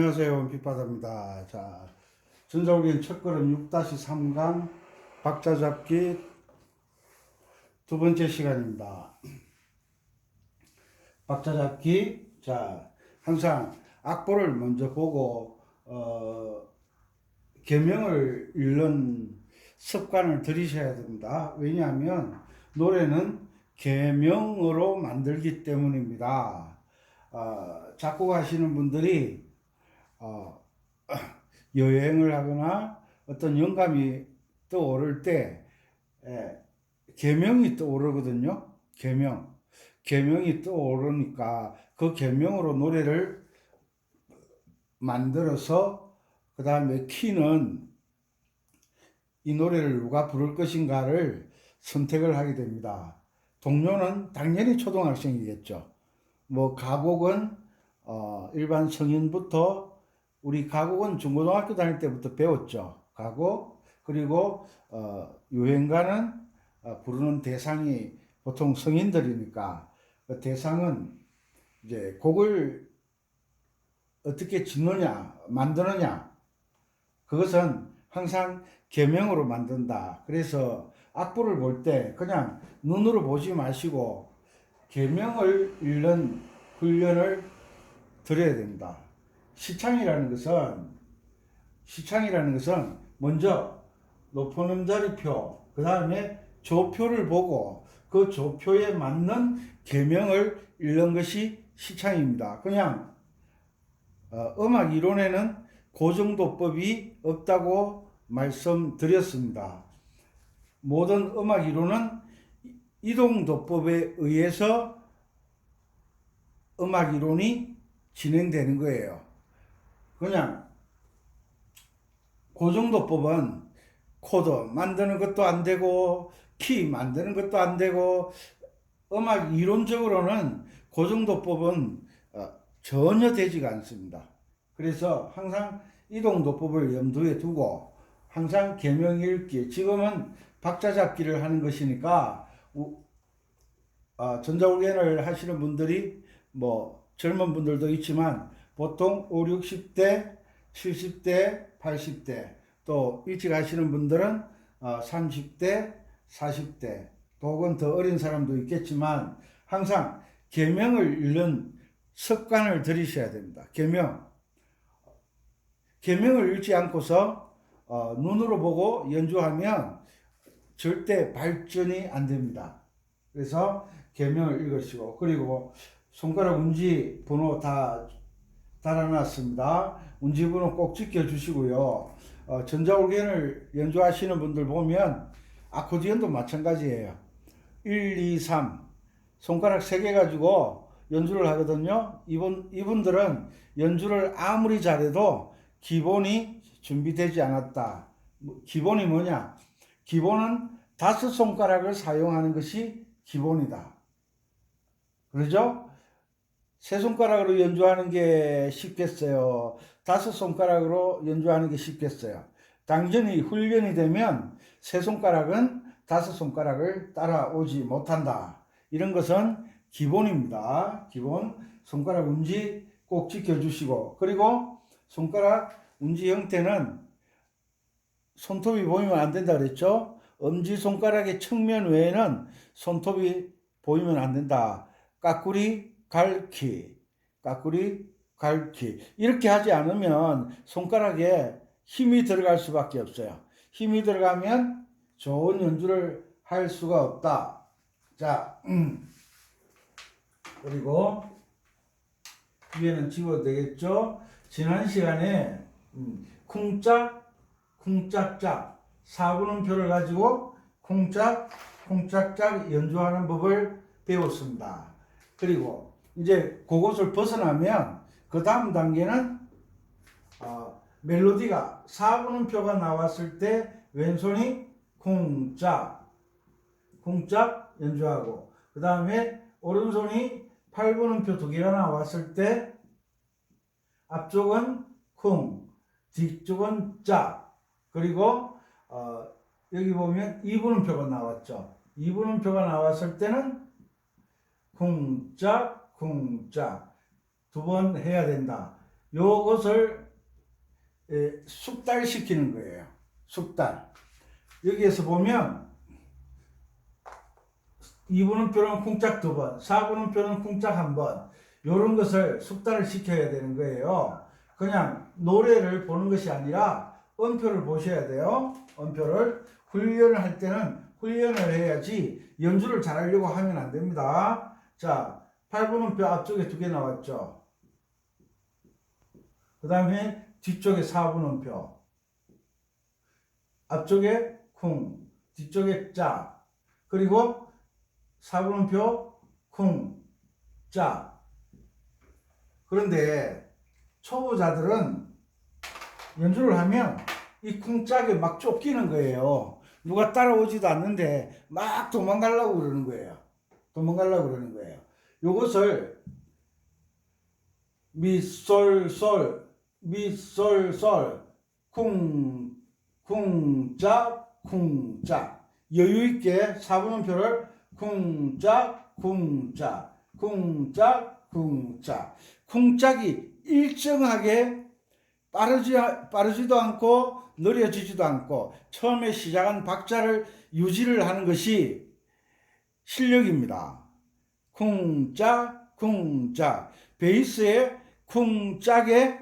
안녕하세요. 빛바다입니다. 자, 전자울린 첫걸음 6-3강 박자 잡기 두 번째 시간입니다. 박자 잡기. 자, 항상 악보를 먼저 보고 계명을 읽는 습관을 들이셔야 됩니다. 왜냐하면 노래는 계명으로 만들기 때문입니다. 작곡하시는 분들이 여행을 하거나 어떤 영감이 떠오를 때 계명이 떠오르거든요. 계명이 떠오르니까 그 계명으로 노래를 만들어서 그 다음에 키는 이 노래를 누가 부를 것인가를 선택을 하게 됩니다. 동료는 당연히 초등학생이겠죠. 뭐 가곡은 일반 성인부터 우리 가곡은 중고등학교 다닐 때부터 배웠죠. 가곡. 그리고 유행가는 부르는 대상이 보통 성인들이니까 그 대상은 이제 곡을 어떻게 짓느냐, 만드느냐, 그것은 항상 계명으로 만든다. 그래서 악보를 볼 때 그냥 눈으로 보지 마시고 계명을 읽는 훈련을 드려야 됩니다. 시창이라는 것은 먼저 높은 음자리표, 그 다음에 조표를 보고 그 조표에 맞는 계명을 읽는 것이 시창입니다. 그냥 음악 이론에는 고정도법이 없다고 말씀드렸습니다. 모든 음악 이론은 이동도법에 의해서 음악 이론이 진행되는 거예요. 그냥 고정도법은 코드 만드는 것도 안 되고 키 만드는 것도 안 되고 음악 이론적으로는 고정도법은 전혀 되지가 않습니다. 그래서 항상 이동도법을 염두에 두고 항상 계명 읽기, 지금은 박자 잡기를 하는 것이니까 전자올弦을 하시는 분들이 뭐 젊은 분들도 있지만 보통 5, 60대, 70대, 80대 또 일찍 하시는 분들은 30대, 40대 또 혹은 더 어린 사람도 있겠지만 항상 계명을 읽는 습관을 들이셔야 됩니다. 계명을 읽지 않고서 눈으로 보고 연주하면 절대 발전이 안 됩니다. 그래서 계명을 읽으시고, 그리고 손가락 운지 번호 다 달아놨습니다. 운지 번호 꼭 지켜주시고요. 전자올弦을 연주하시는 분들 보면 아코디언도 마찬가지예요. 1, 2, 3 손가락 3개 가지고 연주를 하거든요. 이분들은 연주를 아무리 잘해도 기본이 준비되지 않았다. 기본이 뭐냐? 기본은 5손가락을 사용하는 것이 기본이다. 그러죠? 3손가락으로 연주하는 게 쉽겠어요? 5손가락으로 연주하는 게 쉽겠어요? 당연히 훈련이 되면 3손가락은 5손가락을 따라오지 못한다. 이런 것은 기본입니다. 기본 손가락 운지 꼭 지켜주시고, 그리고 손가락 운지 형태는 손톱이 보이면 안 된다 그랬죠? 엄지손가락의 측면 외에는 손톱이 보이면 안 된다. 까꾸리, 갈퀴 이렇게 하지 않으면 손가락에 힘이 들어갈 수밖에 없어요. 힘이 들어가면 좋은 연주를 할 수가 없다. 자, 그리고 위에는 집어도 되겠죠? 지난 시간에 쿵짝짝 4분음표를 가지고 쿵짝짝 연주하는 법을 배웠습니다. 그리고 이제 그것을 벗어나면 그 다음 단계는 멜로디가 4분음표가 나왔을 때 왼손이 쿵짝 연주하고, 그 다음에 오른손이 8분음표 2개가 나왔을 때 앞쪽은 쿵, 뒤쪽은 짝, 그리고 여기 보면 2분음표가 나왔죠. 2분음표가 나왔을 때는 쿵짝 두 번 해야 된다. 요것을 숙달시키는 거예요. 숙달. 여기에서 보면 2분음표는 쿵짝 2번, 4분음표는 쿵짝 1번, 요런 것을 숙달을 시켜야 되는 거예요. 그냥 노래를 보는 것이 아니라 음표를 보셔야 돼요. 음표를. 훈련을 할 때는 훈련을 해야지 연주를 잘하려고 하면 안 됩니다. 자, 8분음표 앞쪽에 2개 나왔죠. 그 다음에 뒤쪽에 4분음표. 앞쪽에 쿵, 뒤쪽에 짜. 그리고 4분음표 쿵, 짜. 그런데 초보자들은 연주를 하면 이 쿵짝에 막 쫓기는 거예요. 누가 따라오지도 않는데 막 도망가려고 그러는 거예요. 도망가려고 그러는 거예요. 요것을 미, 솔, 솔, 미, 솔, 솔, 쿵, 쿵짝, 쿵짝. 여유있게 4분음표를 쿵짝, 쿵짝, 쿵짝, 쿵짝. 쿵짝이 일정하게 빠르지도 않고 느려지지도 않고 처음에 시작한 박자를 유지를 하는 것이 실력입니다. 쿵짝, 쿵짝. 베이스에 쿵짝에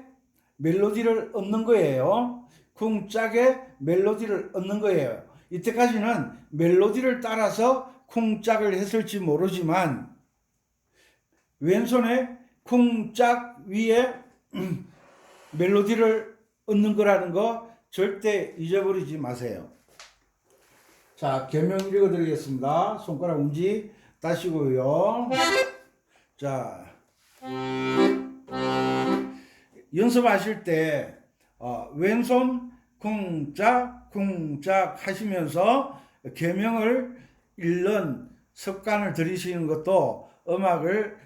멜로디를 얻는 거예요. 쿵짝에 멜로디를 얻는 거예요. 이때까지는 멜로디를 따라서 쿵짝을 했을지 모르지만 왼손에 쿵짝 위에 멜로디를 얻는 거라는 거 절대 잊어버리지 마세요. 자, 계명 읽어드리겠습니다. 손가락 움직 따시고요. 자, 연습하실 때 왼손 쿵짝 쿵짝 하시면서 계명을 읽는 습관을 들이시는 것도 음악을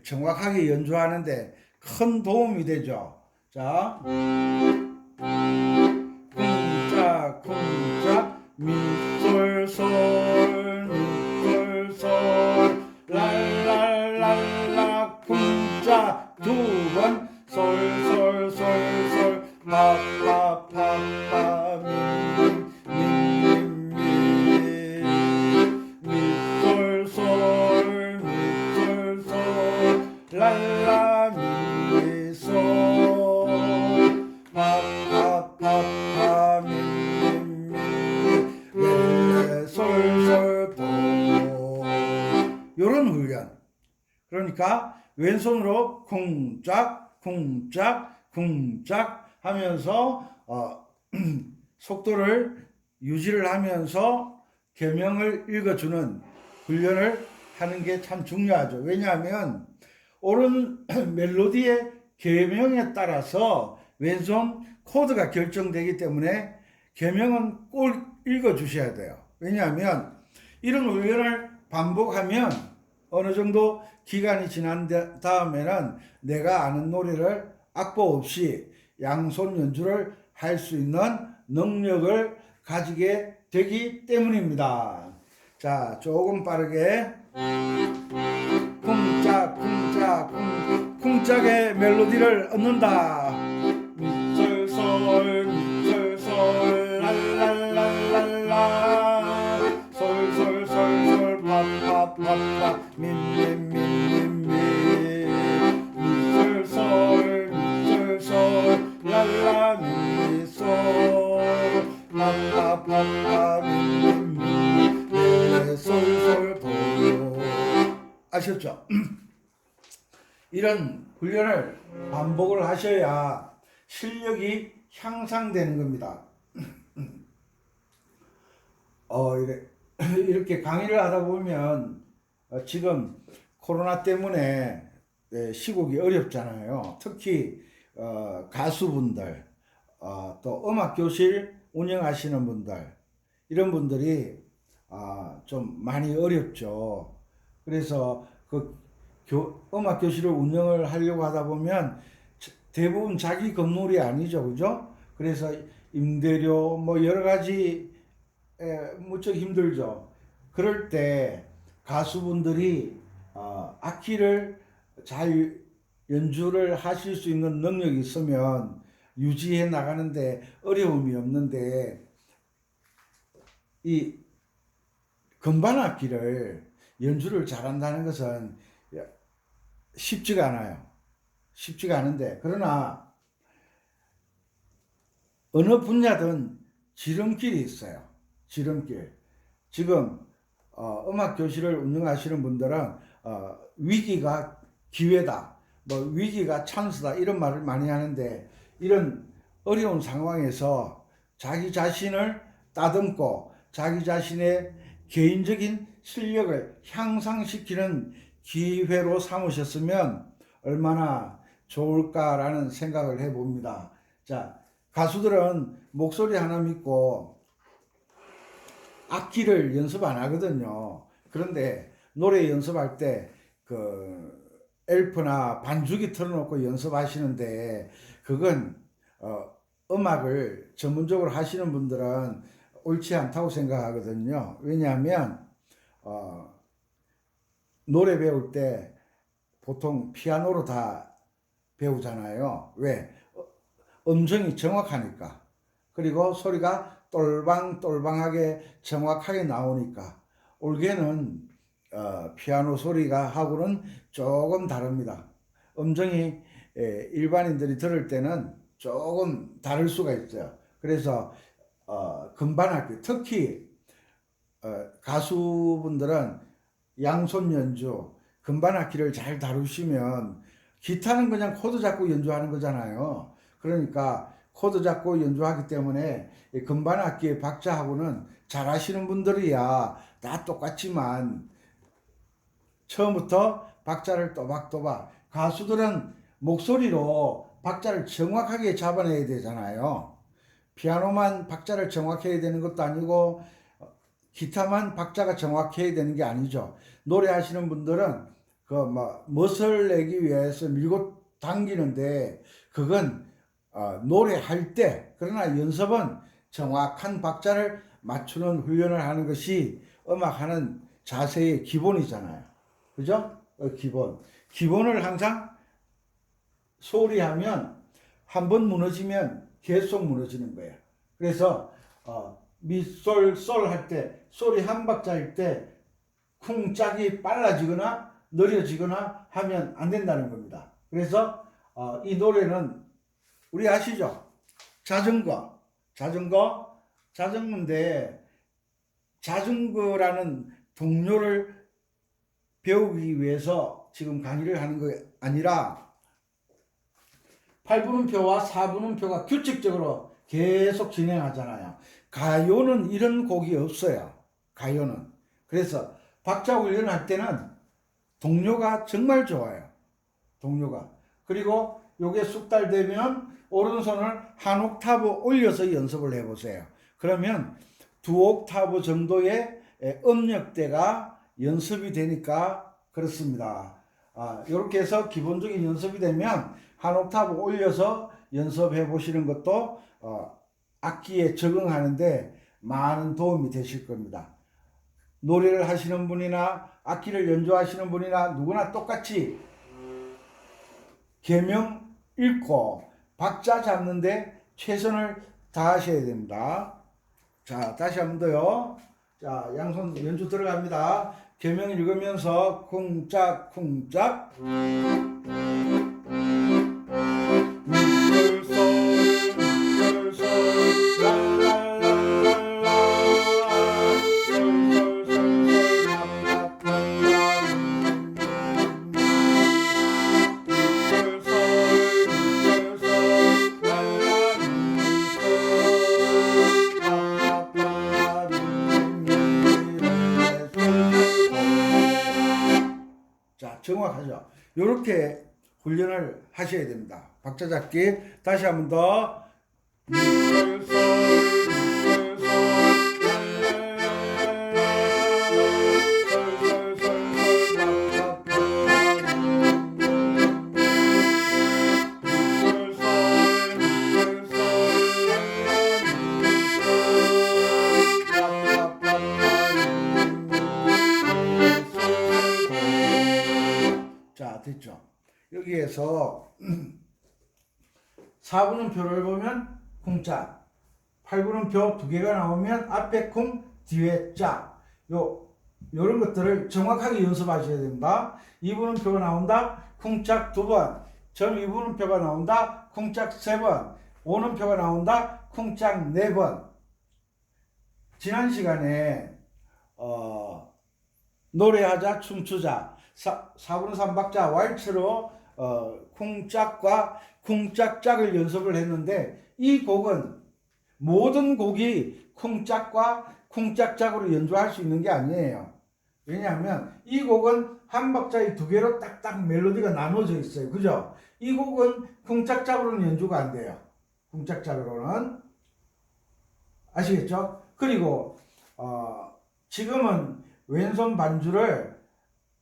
정확하게 연주하는데 큰 도움이 되죠. 자, 쿵짝 쿵짝 미솔솔 미솔솔 랄랄랄라 쿵짝 2번 솔솔솔솔 파파파파 미미미 미솔솔 미솔솔 랄라 미솔 파파파파 미미미 렐레 솔솔 도 요런 훈련. 그러니까 왼손으로 쿵짝 쿵짝 쿵짝 하면서 속도를 유지를 하면서 계명을 읽어주는 훈련을 하는 게 참 중요하죠. 왜냐하면 옳은 멜로디의 계명에 따라서 왼손 코드가 결정되기 때문에 계명은 꼭 읽어주셔야 돼요. 왜냐하면 이런 훈련을 반복하면 어느 정도 기간이 지난 다음에는 내가 아는 노래를 악보 없이 양손 연주를 할 수 있는 능력을 가지게 되기 때문입니다. 자, 조금 빠르게 쿵짝 쿵짝 쿵짝의 멜로디를 얻는다. 미솔솔 미솔솔 랄랄랄랄라 솔솔솔솔 파파파파 민민민민민 미솔솔 미솔솔 랄라 미솔 파파파파 민민민 솔솔 도. 아셨죠? 이런 훈련을 반복을 하셔야 실력이 향상되는 겁니다. 이렇게 강의를 하다 보면 지금 코로나 때문에 시국이 어렵잖아요. 특히 가수분들, 또 음악교실 운영하시는 분들, 이런 분들이 좀 많이 어렵죠. 그래서 음악교실을 운영을 하려고 하다 보면 대부분 자기 건물이 아니죠. 그죠? 그래서 임대료 뭐 여러 가지 무척 힘들죠. 그럴 때 가수분들이 악기를 잘 연주를 하실 수 있는 능력이 있으면 유지해 나가는데 어려움이 없는데, 이 건반악기를 연주를 잘한다는 것은 쉽지가 않아요. 쉽지가 않은데, 그러나 어느 분야든 지름길이 있어요. 지름길. 지금 음악 교실을 운영하시는 분들은 위기가 기회다, 뭐 위기가 찬스다, 이런 말을 많이 하는데, 이런 어려운 상황에서 자기 자신을 따듬고 자기 자신의 개인적인 실력을 향상시키는 기회로 삼으셨으면 얼마나 좋을까라는 생각을 해봅니다. 자, 가수들은 목소리 하나 믿고 악기를 연습 안 하거든요. 그런데 노래 연습할 때 그 엘프나 반주기 틀어놓고 연습하시는데, 그건 음악을 전문적으로 하시는 분들은 옳지 않다고 생각하거든요. 왜냐하면 노래 배울 때 보통 피아노로 다 배우잖아요. 왜? 음정이 정확하니까. 그리고 소리가 똘방똘방하게 정확하게 나오니까. 올게는 피아노 소리가 하고는 조금 다릅니다. 음정이 일반인들이 들을 때는 조금 다를 수가 있어요. 그래서 건반악기, 특히 가수분들은 양손 연주, 건반악기를 잘 다루시면, 기타는 그냥 코드 잡고 연주하는 거잖아요. 그러니까 코드 잡고 연주하기 때문에 건반악기의 박자하고는 잘하시는 분들이야 다 똑같지만, 처음부터 박자를 또박또박, 가수들은 목소리로 박자를 정확하게 잡아내야 되잖아요. 피아노만 박자를 정확해야 되는 것도 아니고 기타만 박자가 정확해야 되는 게 아니죠. 노래하시는 분들은 그 멋을 내기 위해서 밀고 당기는데, 그건 노래할 때, 그러나 연습은 정확한 박자를 맞추는 훈련을 하는 것이 음악하는 자세의 기본이잖아요. 그죠? 기본을 항상 소리하면 한 번 무너지면 계속 무너지는 거예요. 그래서 미, 솔, 솔 할 때, 소리 한 박자일 때 쿵짝이 빨라지거나 느려지거나 하면 안 된다는 겁니다. 그래서 이 노래는 우리 아시죠? 자전거인데, 자전거라는 동료를 배우기 위해서 지금 강의를 하는 게 아니라 8분음표와 4분음표가 규칙적으로 계속 진행하잖아요. 가요는 이런 곡이 없어요. 가요는. 그래서 박자 훈련할 때는 동료가 정말 좋아요. 동료가. 그리고 요게 숙달되면 오른손을 한 옥타브 올려서 연습을 해보세요. 그러면 두 옥타브 정도의 음역대가 연습이 되니까 그렇습니다. 이렇게 해서 기본적인 연습이 되면 한 옥타브 올려서 연습해 보시는 것도 악기에 적응하는데 많은 도움이 되실 겁니다. 노래를 하시는 분이나 악기를 연주하시는 분이나 누구나 똑같이 계명 읽고 박자 잡는데 최선을 다하셔야 됩니다. 자, 다시 한 번 더요. 자, 양손 연주 들어갑니다. 계명 읽으면서 쿵짝쿵짝 정확하죠. 이렇게 훈련을 하셔야 됩니다. 박자 잡기 다시 한 번 더. 자, 됐죠. 여기에서 중에서 4분음표를 보면 쿵짝, 8분음표 두 개가 나오면 앞에 쿵, 뒤에 짝. 요런 것들을 정확하게 연습하셔야 됩니다. 2분음표가 나온다. 쿵짝 2번. 점 2분음표가 나온다. 쿵짝 3번. 5분음표가 나온다. 쿵짝 4번. 지난 시간에 노래하자 춤추자 4분의 3박자 왈츠로 쿵짝과 쿵짝짝을 연습을 했는데, 이 곡은 모든 곡이 쿵짝과 쿵짝짝으로 연주할 수 있는 게 아니에요. 왜냐하면 이 곡은 한 박자에 두 개로 딱딱 멜로디가 나눠져 있어요. 그죠? 이 곡은 쿵짝짝으로는 연주가 안 돼요. 쿵짝짝으로는. 아시겠죠? 그리고 지금은 왼손 반주를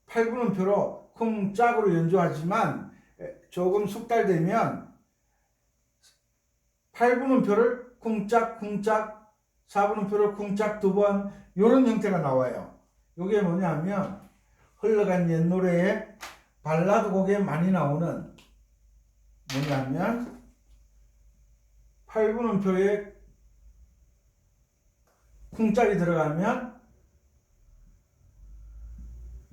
8분음표로 쿵짝으로 연주하지만 조금 숙달되면 8분음표를 쿵짝 쿵짝, 4분음표를 쿵짝 2번, 이런 형태가 나와요. 이게 뭐냐면 흘러간 옛 노래에 발라드 곡에 많이 나오는 뭐냐면 8분음표에 쿵짝이 들어가면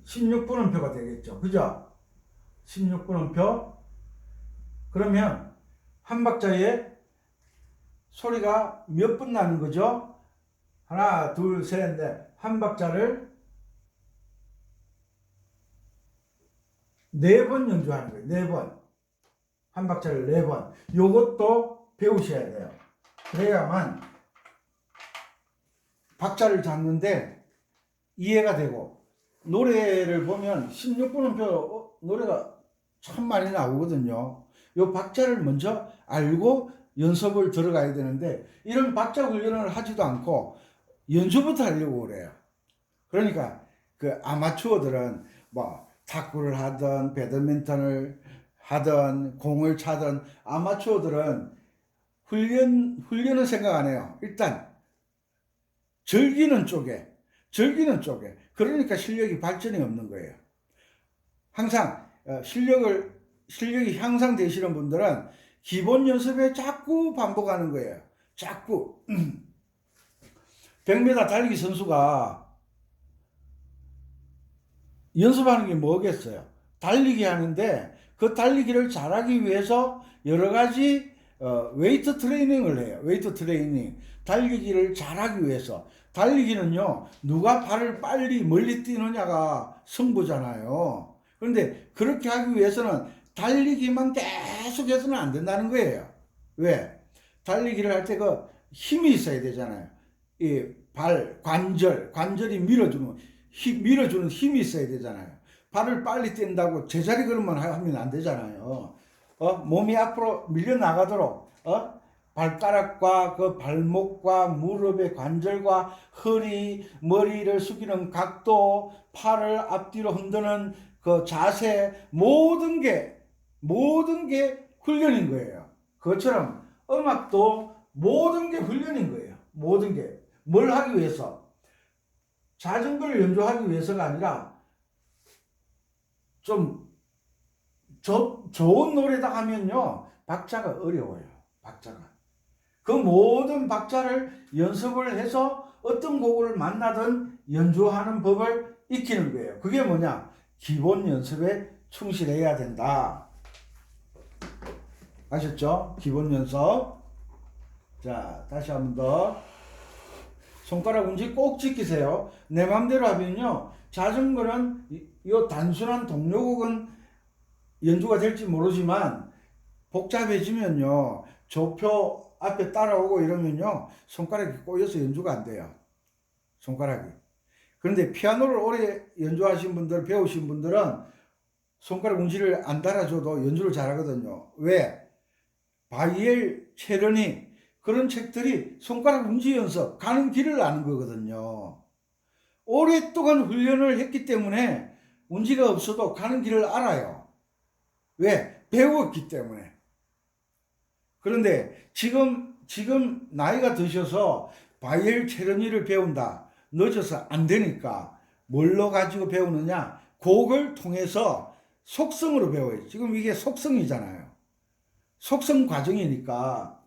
16분음표가 되겠죠. 그죠? 16분음표. 그러면 한 박자에 소리가 몇 분 나는 거죠? 하나, 둘, 셋, 넷. 한 박자를 4번 연주하는 거예요. 4번. 한 박자를 4번. 요것도 배우셔야 돼요. 그래야만 박자를 잡는데 이해가 되고, 노래를 보면 16분음표 노래가 참 많이 나오거든요. 요 박자를 먼저 알고 연습을 들어가야 되는데, 이런 박자 훈련을 하지도 않고 연주부터 하려고 그래요. 그러니까 그 아마추어들은 뭐 탁구를 하든 배드민턴을 하든 공을 차든 아마추어들은 훈련은 생각 안 해요. 일단 즐기는 쪽에. 그러니까 실력이 발전이 없는 거예요. 항상 실력이 향상되시는 분들은 기본 연습에 자꾸 반복하는 거예요. 자꾸. 100m 달리기 선수가 연습하는 게 뭐겠어요? 달리기 하는데 그 달리기를 잘하기 위해서 여러 가지 웨이트 트레이닝을 해요. 웨이트 트레이닝. 달리기를 잘하기 위해서. 달리기는요, 누가 발을 빨리 멀리 뛰느냐가 승부잖아요. 그런데 그렇게 하기 위해서는 달리기만 계속해서는 안 된다는 거예요. 왜? 달리기를 할 때 그 힘이 있어야 되잖아요. 이 관절이 밀어주는 힘이 있어야 되잖아요. 발을 빨리 뛴다고 제자리 걸음만 하면 안 되잖아요. 몸이 앞으로 밀려나가도록, 발가락과 그 발목과 무릎의 관절과 허리, 머리를 숙이는 각도, 팔을 앞뒤로 흔드는 그 자세, 모든 게 훈련인 거예요. 그것처럼 음악도 모든 게 훈련인 거예요. 모든 게. 뭘 하기 위해서? 자전거를 연주하기 위해서가 아니라 좀 좋은 노래다 하면요, 박자가 어려워요. 박자가. 그 모든 박자를 연습을 해서 어떤 곡을 만나든 연주하는 법을 익히는 거예요. 그게 뭐냐? 기본 연습에 충실해야 된다. 아셨죠? 기본 연습. 자, 다시 한 번 더. 손가락 운지 꼭 지키세요. 내 맘대로 하면요, 자전거는 이 단순한 동료곡은 연주가 될지 모르지만 복잡해지면요, 조표 앞에 따라오고 이러면요, 손가락이 꼬여서 연주가 안 돼요. 손가락이. 그런데 피아노를 오래 연주하신 분들, 배우신 분들은 손가락 운지를 안 달아줘도 연주를 잘하거든요. 왜? 바이엘 체르니, 그런 책들이 손가락 운지 연습, 가는 길을 아는 거거든요. 오랫동안 훈련을 했기 때문에 운지가 없어도 가는 길을 알아요. 왜? 배웠기 때문에. 그런데 지금 나이가 드셔서 바이엘 체르니를 배운다. 늦어서 안 되니까 뭘로 가지고 배우느냐? 곡을 통해서 속성으로 배워야지. 지금 이게 속성이잖아요. 속성 과정이니까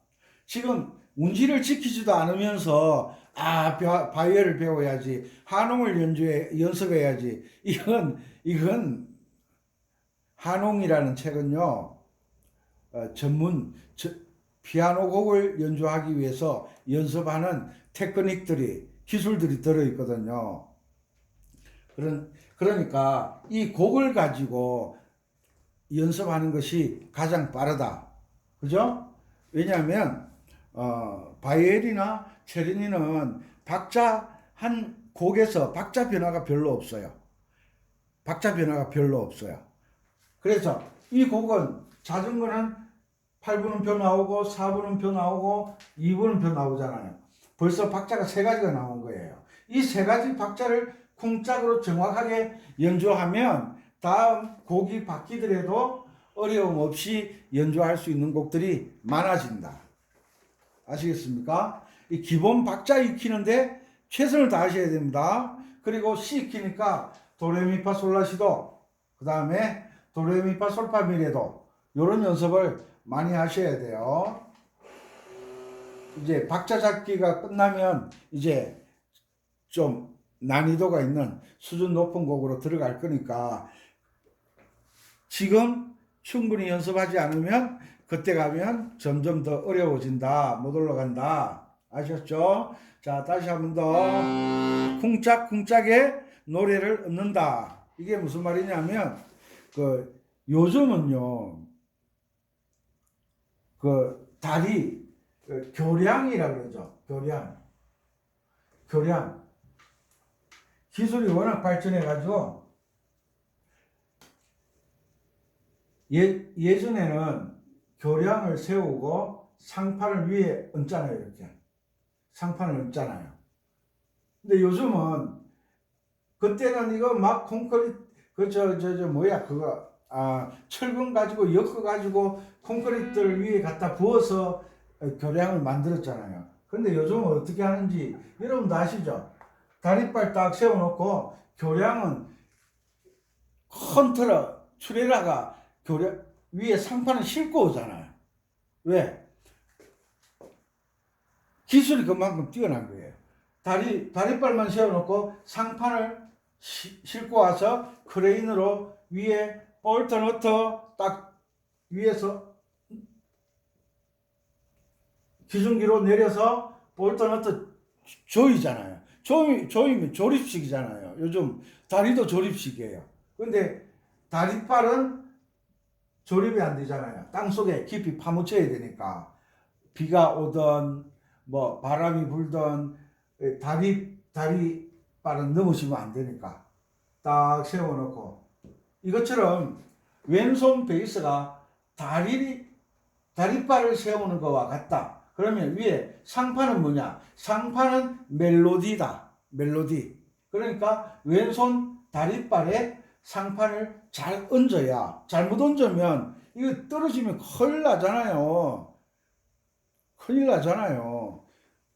지금 운지를 지키지도 않으면서 바이올을 배워야지, 한홍을 연습해야지. 이건 한홍이라는 책은요, 전문 피아노 곡을 연주하기 위해서 연습하는 테크닉들이, 기술들이 들어있거든요. 그러니까 이 곡을 가지고 연습하는 것이 가장 빠르다. 그죠? 왜냐하면 바이올이나 체르니는 한 곡에서 박자 변화가 별로 없어요. 그래서 이 곡은 자전거는 8분음표 나오고 4분음표 나오고 2분음표 나오잖아요. 벌써 박자가 3가지가 나온 거예요. 이 3가지 박자를 쿵짝으로 정확하게 연주하면 다음 곡이 바뀌더라도 어려움 없이 연주할 수 있는 곡들이 많아진다. 아시겠습니까? 이 기본 박자 익히는데 최선을 다하셔야 됩니다. 그리고 시 익히니까 도레미파솔라시도, 그 다음에 도레미파솔파미레도, 이런 연습을 많이 하셔야 돼요. 이제 박자 잡기가 끝나면 이제 좀 난이도가 있는 수준 높은 곡으로 들어갈 거니까 지금 충분히 연습하지 않으면 그때 가면 점점 더 어려워진다, 못 올라간다. 아셨죠? 자, 다시 한 번 더. 쿵짝쿵짝에 노래를 읊는다. 이게 무슨 말이냐면 요즘은요, 다리 교량이라 그러죠. 교량 기술이 워낙 발전해 가지고 예전에는 교량을 세우고 상판을 위에 얹잖아요. 이렇게 상판을 얹잖아요. 근데 요즘은, 그때는 이거 막 콘크리트 철근 가지고 엮어 가지고 콘크리트를 위에 갖다 부어서 교량을 만들었잖아요. 근데 요즘은 어떻게 하는지 여러분도 아시죠? 다리빨 딱 세워놓고 교량은 큰 트레일러가 교량 위에 상판을 싣고 오잖아요. 왜? 기술이 그만큼 뛰어난 거예요. 다리빨만 세워놓고 상판을 싣고 와서 크레인으로 위에 볼트 너트 딱 위에서 기중기로 내려서 볼트 너트 조이잖아요. 조이면 조립식이잖아요. 요즘 다리도 조립식이에요. 근데 다리빨은 조립이 안 되잖아요. 땅속에 깊이 파묻혀야 되니까. 비가 오든 뭐 바람이 불든 다리빨은 넘으시면 안 되니까 딱 세워놓고, 이것처럼 왼손 베이스가 다리빨을 세우는 것과 같다. 그러면 위에 상판은 뭐냐? 상판은 멜로디다. 멜로디. 그러니까 왼손 다리빨에 상판을 잘 얹어야, 잘못 얹으면 이거 떨어지면 큰일 나잖아요.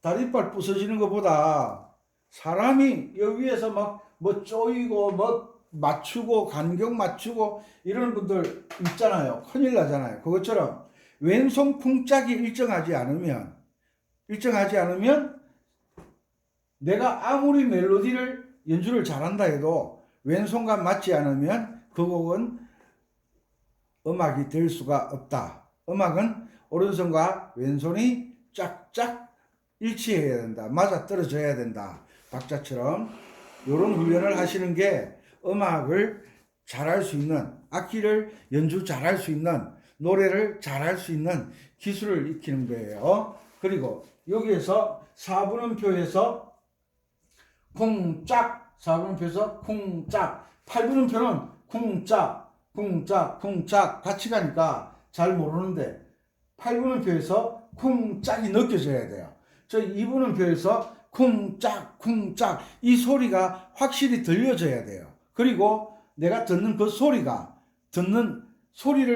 다리빨 부서지는 것보다 사람이 여기 위에서 뭐 쪼이고 뭐 맞추고 간격 맞추고 이런 분들 있잖아요. 큰일 나잖아요. 그것처럼 왼손 쿵짝이 일정하지 않으면 내가 아무리 멜로디를 연주를 잘한다 해도 왼손과 맞지 않으면 그 곡은 음악이 될 수가 없다. 음악은 오른손과 왼손이 짝짝 일치해야 된다. 맞아 떨어져야 된다. 박자처럼 이런 훈련을 하시는 게 음악을 잘할 수 있는, 악기를 연주 잘할 수 있는, 노래를 잘할 수 있는 기술을 익히는 거예요. 그리고 여기에서 4분음표에서 쿵짝, 4분음표에서 쿵짝, 8분음표는 쿵짝 같이 가니까 잘 모르는데 8분음표에서 쿵짝이 느껴져야 돼요. 저 2분음표에서 쿵짝 이 소리가 확실히 들려져야 돼요. 그리고 내가 듣는 그 소리를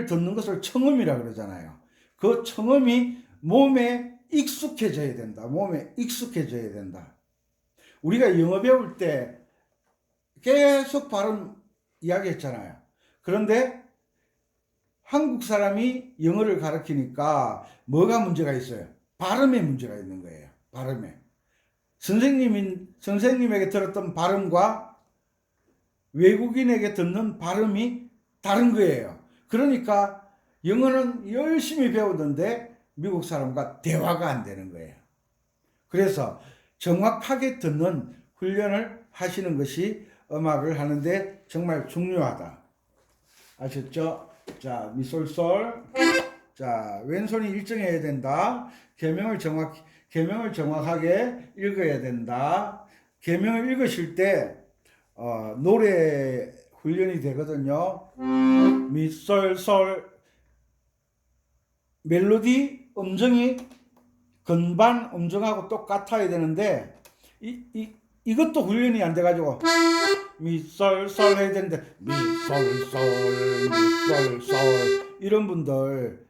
듣는 것을 청음이라 그러잖아요. 그 청음이 몸에 익숙해져야 된다. 우리가 영어 배울 때 계속 발음 이야기했잖아요. 그런데 한국 사람이 영어를 가르치니까 뭐가 문제가 있어요? 발음에 문제가 있는 거예요. 발음에. 선생님에게 들었던 발음과 외국인에게 듣는 발음이 다른 거예요. 그러니까 영어는 열심히 배우는데 미국 사람과 대화가 안 되는 거예요. 그래서 정확하게 듣는 훈련을 하시는 것이 음악을 하는데 정말 중요하다. 아셨죠? 자, 미솔솔. 자, 왼손이 일정해야 된다. 계명을 정확하게 읽어야 된다. 계명을 읽으실 때 노래 훈련이 되거든요. 미솔솔 멜로디 음정이 건반 음정하고 똑같아야 되는데 이것도 훈련이 안 돼가지고 미솔솔 해야 되는데 미솔솔 이런 분들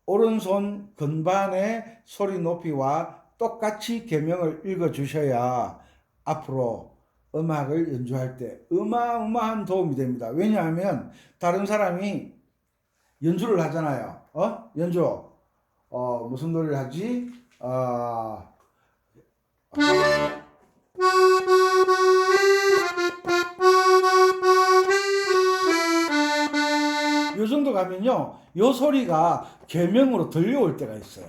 오른손 건반의 소리 높이와 똑같이 계명을 읽어주셔야 앞으로 음악을 연주할 때 어마어마한 도움이 됩니다. 왜냐하면 다른 사람이 연주를 하잖아요. 연주. 무슨 노래를 하지? 요 정도 가면요, 요 소리가 계명으로 들려올 때가 있어요.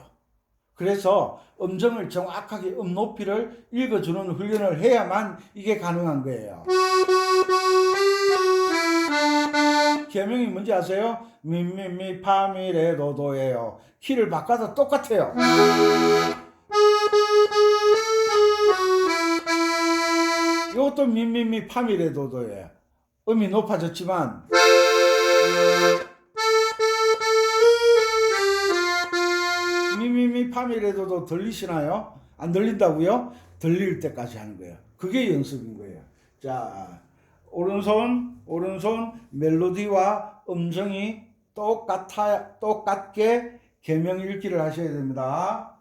그래서 음정을 정확하게 음 높이를 읽어주는 훈련을 해야만 이게 가능한 거예요. 계명이 뭔지 아세요? 미미미 파미레도도예요. 키를 바꿔도 똑같아요. 이것도 미미미 파미레도도예요. 음이 높아졌지만 미미미 파미레도도 들리시나요? 안 들린다고요? 들릴 때까지 하는 거예요. 그게 연습인 거예요. 자, 오른손 멜로디와 음정이 똑같게 계명 읽기를 하셔야 됩니다.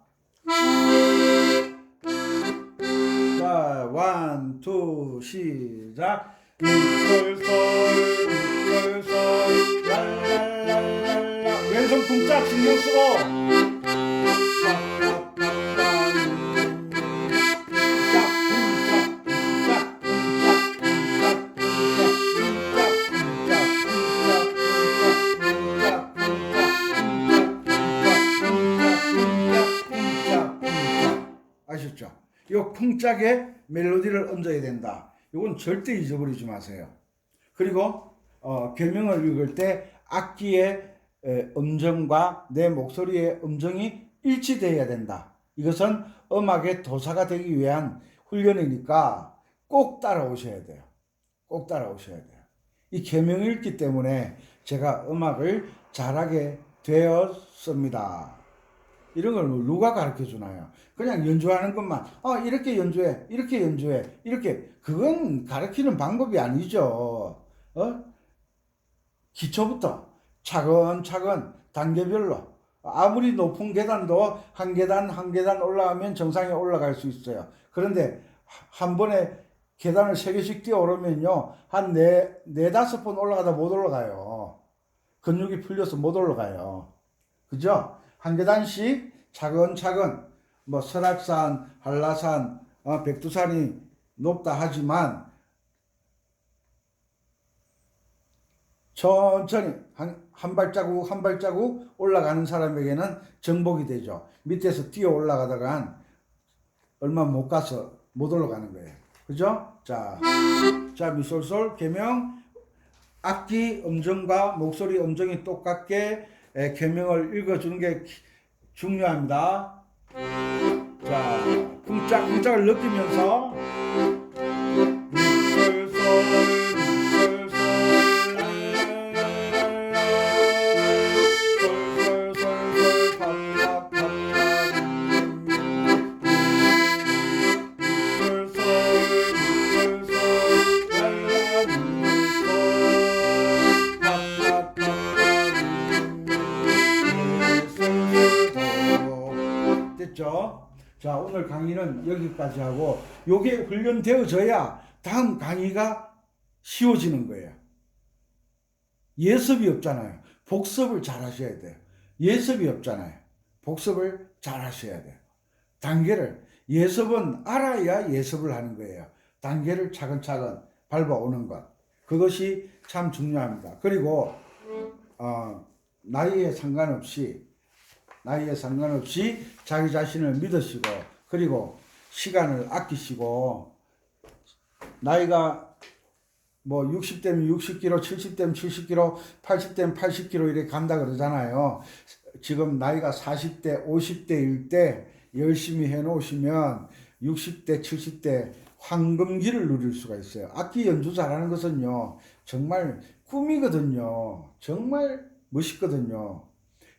자, 1, 2, 시작. 미솔솔 랄랄랄랄라. 왼손 쿵짝 신경 쓰고 아셨죠? 이 쿵짝에 멜로디를 얹어야 된다. 이건 절대 잊어버리지 마세요. 그리고 계명을 읽을 때 악기의 음정과 내 목소리의 음정이 일치되어야 된다. 이것은 음악의 도사가 되기 위한 훈련이니까 꼭 따라오셔야 돼요. 꼭 따라오셔야 돼요. 이 계명 읽기 때문에 제가 음악을 잘하게 되었습니다. 이런 걸 누가 가르쳐 주나요? 그냥 연주하는 것만 이렇게 연주해 이렇게 그건 가르치는 방법이 아니죠. 기초부터 차근차근 단계별로 아무리 높은 계단도 한 계단 올라가면 정상에 올라갈 수 있어요. 그런데 한 번에 계단을 3개씩 뛰어 오르면요 한 4-5번 올라가다 못 올라가요. 근육이 풀려서 못 올라가요. 그죠? 한 계단씩 차근차근 뭐 설악산, 한라산, 백두산이 높다 하지만 천천히 한 발자국 한 발자국 올라가는 사람에게는 정복이 되죠. 밑에서 뛰어 올라가다간 얼마 못 가서 못 올라가는 거예요. 그죠? 자, 미솔솔 계명 악기 음정과 목소리 음정이 똑같게 계명을 읽어주는 게 중요합니다. 자, 쿵짝쿵짝을 느끼면서 됐죠? 자, 오늘 강의는 여기까지 하고 요게 훈련되어져야 다음 강의가 쉬워지는 거예요. 예습이 없잖아요. 복습을 잘 하셔야 돼요. 예습이 없잖아요. 복습을 잘 하셔야 돼요. 단계를, 예습은 알아야 예습을 하는 거예요. 단계를 차근차근 밟아오는 것. 그것이 참 중요합니다. 그리고 나이에 상관없이 자기 자신을 믿으시고, 그리고 시간을 아끼시고, 나이가 뭐 60대면 60kg, 70대면 70kg, 80대면 80kg 이렇게 간다 그러잖아요. 지금 나이가 40대, 50대일 때 열심히 해놓으시면 60대, 70대 황금기를 누릴 수가 있어요. 악기 연주 잘하는 것은요, 정말 꿈이거든요. 정말 멋있거든요.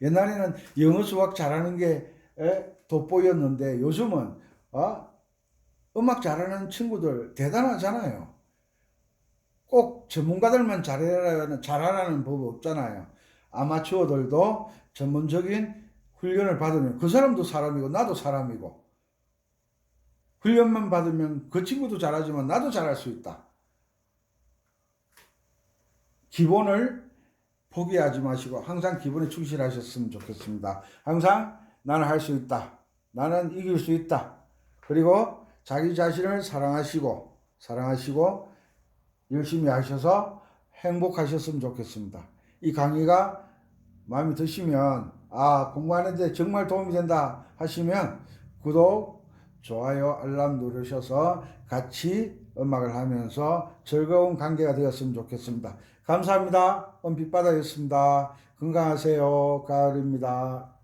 옛날에는 영어 수학 잘하는 게 돋보였는데 요즘은 음악 잘하는 친구들 대단하잖아요. 꼭 전문가들만 잘하라는 법 없잖아요. 아마추어들도 전문적인 훈련을 받으면 그 사람도 사람이고 나도 사람이고, 훈련만 받으면 그 친구도 잘하지만 나도 잘할 수 있다. 기본을 포기하지 마시고 항상 기본에 충실하셨으면 좋겠습니다. 항상 나는 할 수 있다. 나는 이길 수 있다. 그리고 자기 자신을 사랑하시고 열심히 하셔서 행복하셨으면 좋겠습니다. 이 강의가 마음에 드시면 공부하는데 정말 도움이 된다 하시면 구독, 좋아요, 알람 누르셔서 같이 음악을 하면서 즐거운 관계가 되었으면 좋겠습니다. 감사합니다. 은빛바다였습니다. 건강하세요. 가을입니다.